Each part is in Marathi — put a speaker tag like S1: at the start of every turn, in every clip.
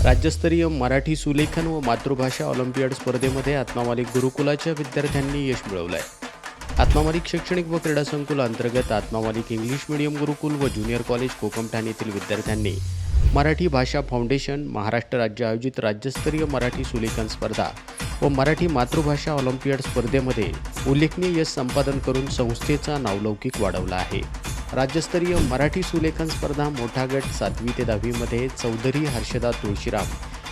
S1: राज्यस्तरीय मराठी सुलेखन व मातृभाषा ऑलिम्पियाड स्पर्धेमध्ये आत्मामालिक गुरुकुलाच्या विद्यार्थ्यांनी यश मिळवलं आहे। आत्मामालिक शैक्षणिक व क्रीडा संकुल अंतर्गत आत्मामालिक इंग्लिश मीडियम गुरुकुल व ज्युनियर कॉलेज कोकम ठाणे येथील विद्यार्थ्यांनी मराठी भाषा फाउंडेशन, महाराष्ट्र राज्य आयोजित राज्यस्तरीय मराठी सुलेखन स्पर्धा व मराठी मातृभाषा ऑलिम्पियाड स्पर्धेमध्ये उल्लेखनीय यश संपादन करून संस्थेचा नावलौकिक वाढवला आहे। राज्यस्तरीय मराठी सुलेखन स्पर्धा मोठा गट 7वी ते 10वी मध्ये चौधरी हर्षदा तुळशीराम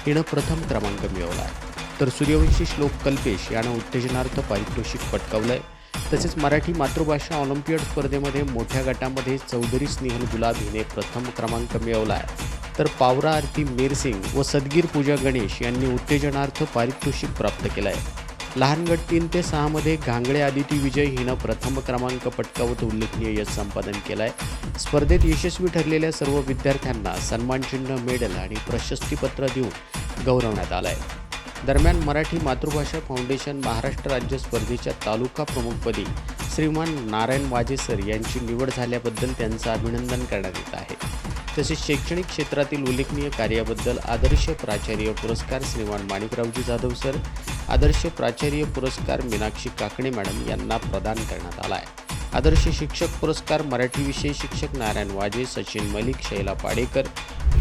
S1: हिनं प्रथम क्रमांक मिळवला आहे, तर सूर्यवंशी श्लोक कल्पेश यानं उत्तेजनार्थ पारितोषिक पटकावलं आहे। तसेच मराठी मातृभाषा ऑलिम्पियाड स्पर्धेमध्ये मोठ्या गटामध्ये चौधरी स्नेहल गुलाब हिने प्रथम क्रमांक मिळवला आहे, तर पावरा आरती मेरसिंग व सदगीर पूजा गणेश यांनी उत्तेजनार्थ पारितोषिक प्राप्त केलं आहे। लहान गट 3 ते 6 मध्ये घांगळे आदिती विजय हिनं प्रथम क्रमांक पटकावत उल्लेखनीय यश संपादन केलं आहे। स्पर्धेत यशस्वी ठरलेल्या सर्व विद्यार्थ्यांना सन्मानचिन्ह, मेडल आणि प्रशस्तीपत्र देऊन गौरवण्यात आलं आहे। दरम्यान मराठी मातृभाषा फाउंडेशन महाराष्ट्र राज्य स्पर्धेच्या तालुका प्रमुखपदी श्रीमान नारायण वाजे सर यांची निवड झाल्याबद्दल त्यांचं अभिनंदन करण्यात येत आहे। तसेच शैक्षणिक क्षेत्रातील उल्लेखनीय कार्याबद्दल आदर्श प्राचार्य पुरस्कार श्रीमान माणिकरावजी जाधव सर, आदर्श प्राचार्य पुरस्कार मीनाक्षी काकणे मॅडम यांना प्रदान करण्यात आला आहे। आदर्श शिक्षक पुरस्कार मराठी विषय शिक्षक नारायण वाजे, सचिन मलिक, शैला पाडेकर,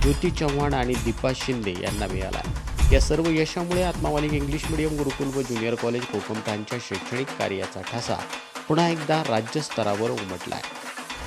S1: ज्योती चव्हाण आणि दीपा शिंदे यांना मिळाला आहे। या सर्व यशामुळे आत्मामालिक इंग्लिश मीडियम गुरुकुल व ज्युनियर कॉलेज कोकम ठाणेच्या शैक्षणिक कार्याचा ठसा पुन्हा एकदा राज्यस्तरावर उमटला आहे।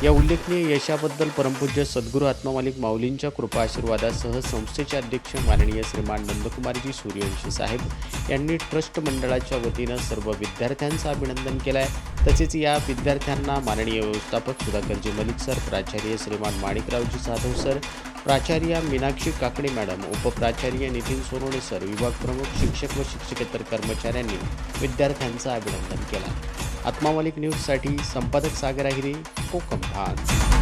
S1: या उल्लेखनीय यशाबद्दल परमपूज्य सद्गुरू आत्मामालिक माऊलींच्या कृपा आशीर्वादासह संस्थेचे अध्यक्ष माननीय श्रीमान नंदकुमारजी सूर्यवंशी साहेब यांनी ट्रस्ट मंडळाच्या वतीनं सर्व विद्यार्थ्यांचं अभिनंदन केलं आहे। तसेच या विद्यार्थ्यांना माननीय व्यवस्थापक सुधाकरजी मलिक सर, प्राचार्य श्रीमान माणिकरावजी जाधव सर, प्राचार्य मीनाक्षी काकडे मॅडम, उपप्राचार्य नितीन सोनवणे सर, विभाग प्रमुख, शिक्षक व शिक्षकेतर कर्मचाऱ्यांनी विद्यार्थ्यांचं अभिनंदन केलं। आत्मामालिक न्यूजसाठी संपादक सागर आहिरे, कोकम ठाणे।